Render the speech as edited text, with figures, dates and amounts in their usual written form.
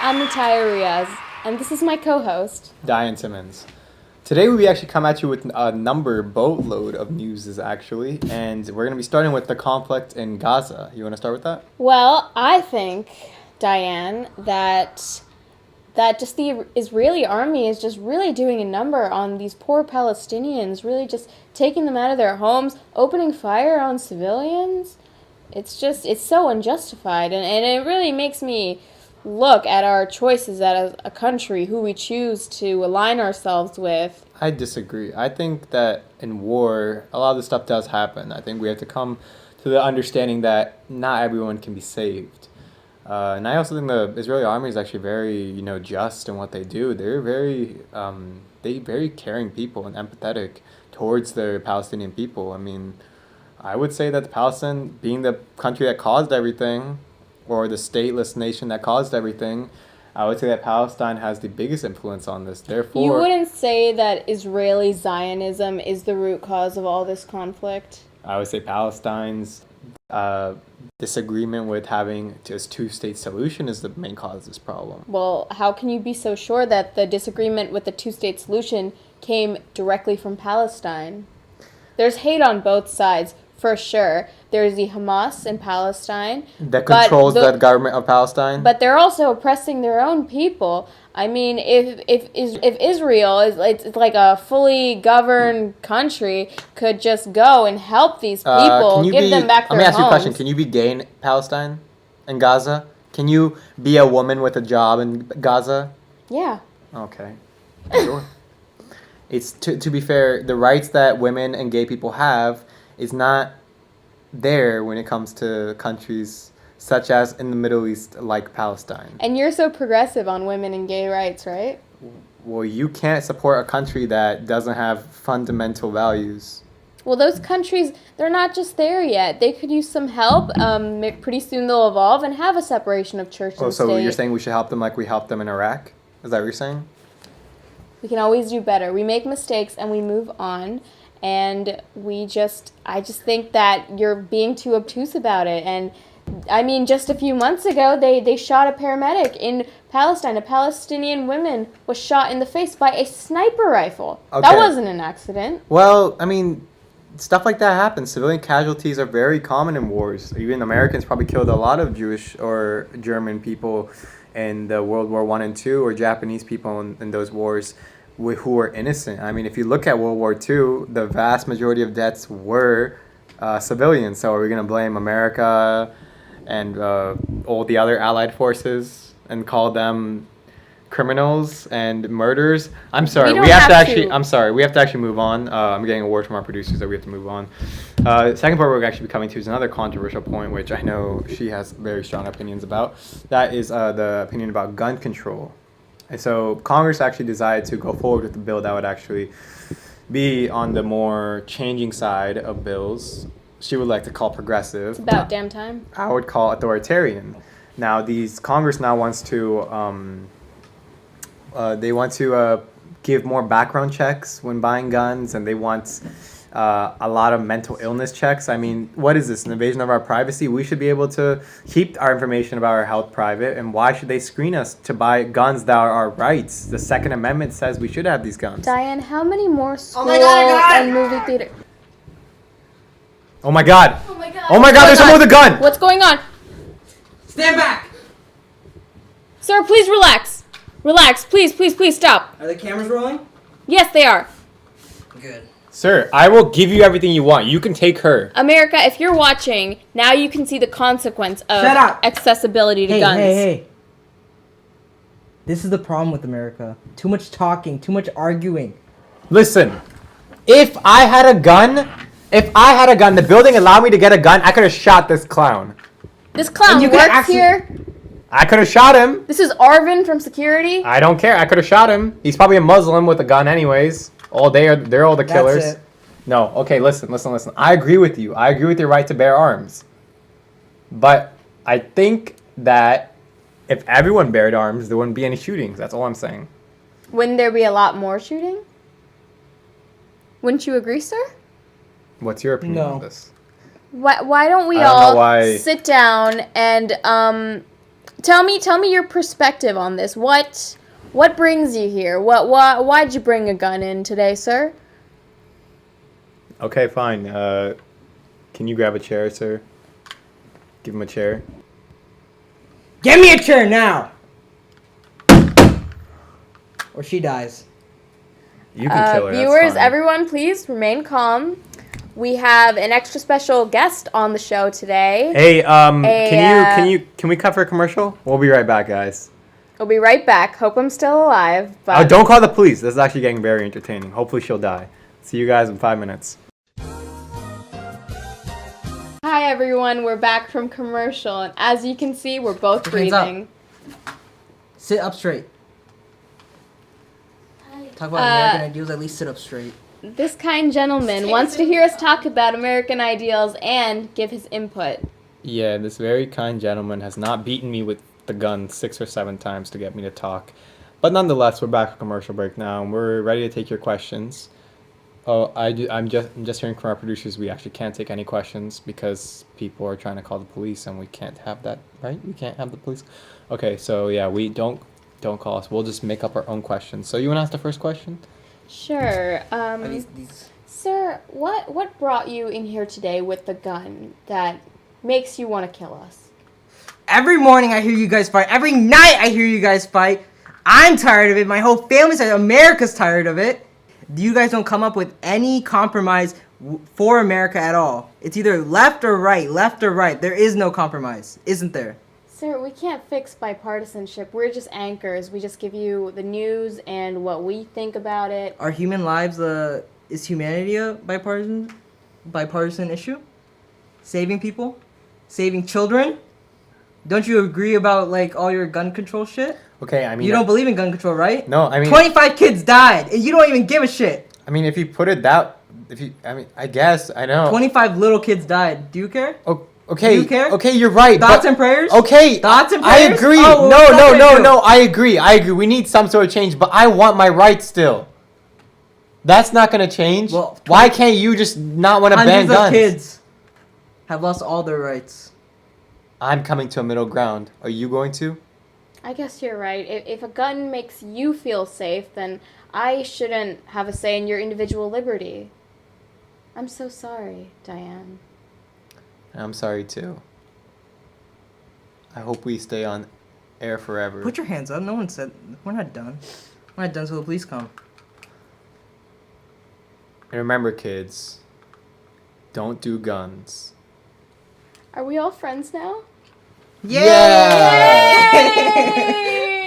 I'm Nataya Riaz, and this is my co-host. Diane Simmons. Today we actually come at you with a boatload of news actually, and we're going to be starting with the conflict in Gaza. You want to start with that? Well, I think, Diane, that just the Israeli army is just really doing a number on these poor Palestinians, really just taking them out of their homes, opening fire on civilians. It's so unjustified, and it really makes me look at our choices as a country, who we choose to align ourselves with. I disagree. I think that in war, a lot of this stuff does happen. I think we have to come to the understanding that not everyone can be saved. And I also think the Israeli army is actually very, just in what they do. They're very caring people and empathetic towards the Palestinian people. I mean, I would say that the Palestine, being the country that caused everything, or the stateless nation that caused everything, I would say that Palestine has the biggest influence on this. Therefore, you wouldn't say that Israeli Zionism is the root cause of all this conflict? I would say Palestine's disagreement with having just two-state solution is the main cause of this problem. Well, how can you be so sure that the disagreement with the two-state solution came directly from Palestine? There's hate on both sides, for sure. There's the Hamas in Palestine that controls the government of Palestine. But they're also oppressing their own people. I mean, if Israel is it's like a fully governed country, could just go and help these people, them back their homes. Let me ask you a question. Can you be gay in Palestine, in Gaza? Can you be a woman with a job in Gaza? Yeah. Okay. Sure. It's to be fair, the rights that women and gay people have is not there when it comes to countries such as in the Middle East, like Palestine. And you're so progressive on women and gay rights, right? Well, you can't support a country that doesn't have fundamental values. Well, those countries, they're not just there yet. They could use some help. Pretty soon they'll evolve and have a separation of church and state. So you're saying we should help them like we helped them in Iraq? Is that what you're saying? We can always do better. We make mistakes and we move on. And I just think that you're being too obtuse about it. And I mean, just a few months ago, they shot a paramedic in Palestine. A Palestinian woman was shot in the face by a sniper rifle. Okay. That wasn't an accident. Well, I mean, stuff like that happens. Civilian casualties are very common in wars. Even Americans probably killed a lot of Jewish or German people in the World War I and II, or Japanese people in those wars, who were innocent. I mean, if you look at World War II, the vast majority of deaths were civilians. So are we going to blame America and all the other allied forces and call them criminals and murderers? I'm sorry. We have to actually move on. I'm getting a word from our producers that we have to move on. The second part we're actually coming to is another controversial point, which I know she has very strong opinions about. That is the opinion about gun control. And so Congress actually decided to go forward with the bill that would actually be on the more changing side of bills. She would like to call progressive. It's about damn time. I would call authoritarian. Now, Congress now wants to give more background checks when buying guns, and they want a lot of mental illness checks. I mean, what is this, an invasion of our privacy? We should be able to keep our information about our health private, and why should they screen us to buy guns that are our rights? The Second Amendment says we should have these guns. Diane, how many more schools and movie theaters? Oh my god! Oh my god! Oh my god, there's someone with a gun! What's going on? Stand back! Sir, please relax. Relax, please stop. Are the cameras rolling? Yes, they are. Good. Sir, I will give you everything you want. You can take her. America, if you're watching, now you can see the consequence of accessibility to guns. Hey. This is the problem with America. Too much talking, too much arguing. Listen, if I had a gun, the building allowed me to get a gun, I could have shot this clown. This clown works here? I could have shot him. This is Arvin from security? I don't care. I could have shot him. He's probably a Muslim with a gun anyways. They're all the killers. That's it. No, okay, listen. I agree with you. I agree with your right to bear arms. But I think that if everyone bared arms, there wouldn't be any shootings. That's all I'm saying. Wouldn't there be a lot more shooting? Wouldn't you agree, sir? What's your opinion on this? Why don't we all sit down and tell me your perspective on this. What brings you here? Why'd you bring a gun in today, sir? Okay, fine. Can you grab a chair, sir? Give him a chair. Give me a chair now! Or she dies. You can kill her. Viewers, that's fine. everyone, please remain calm. We have an extra special guest on the show today. Hey, can we cut for a commercial? We'll be right back, guys. We'll be right back. Hope I'm still alive. But Don't call the police. This is actually getting very entertaining. Hopefully she'll die. See you guys in 5 minutes. Hi everyone, we're back from commercial, and as you can see, we're both Put your hands breathing. Sit up straight. Talk about American ideals, at least sit up straight. This kind gentleman wants to hear us talk about American ideals and give his input. Yeah, this very kind gentleman has not beaten me with the gun 6 or 7 times to get me to talk. But nonetheless, we're back from commercial break now, and we're ready to take your questions. Oh, I'm just hearing from our producers we actually can't take any questions because people are trying to call the police, and we can't have that, right? We can't have the police. Okay, so yeah, we don't call us. We'll just make up our own questions. So you want to ask the first question? Sure. These Sir, what brought you in here today with the gun that makes you want to kill us? Every morning I hear you guys fight. Every night I hear you guys fight. I'm tired of it. My whole family's tired. America's tired of it. You guys don't come up with any compromise for America at all. It's either left or right, left or right. There is no compromise, isn't there? Sir, we can't fix bipartisanship. We're just anchors. We just give you the news and what we think about it. Are human lives, is humanity a bipartisan issue? Saving people? Saving children? Don't you agree about, like, all your gun control shit? Okay, I mean... You don't believe in gun control, right? No, I mean... 25 kids died, and you don't even give a shit. I mean, if you put it that... I guess, I know. 25 little kids died. Do you care? Okay, Do you care? okay, you're right. Thoughts and prayers? Okay, Thoughts and I prayers? agree. Oh, well, that's what I do. No, I agree. We need some sort of change, but I want my rights still. That's not going to change. Well, why can't you just not want to ban Hundreds guns? of kids have lost all their rights. I'm coming to a middle ground. Are you going to? I guess you're right. If a gun makes you feel safe, then I shouldn't have a say in your individual liberty. I'm so sorry, Diane. I'm sorry too. I hope we stay on air forever. Put your hands up. No one said... We're not done. We're not done until the police come. And remember, kids, don't do guns. Are we all friends now? Yeah! Yay!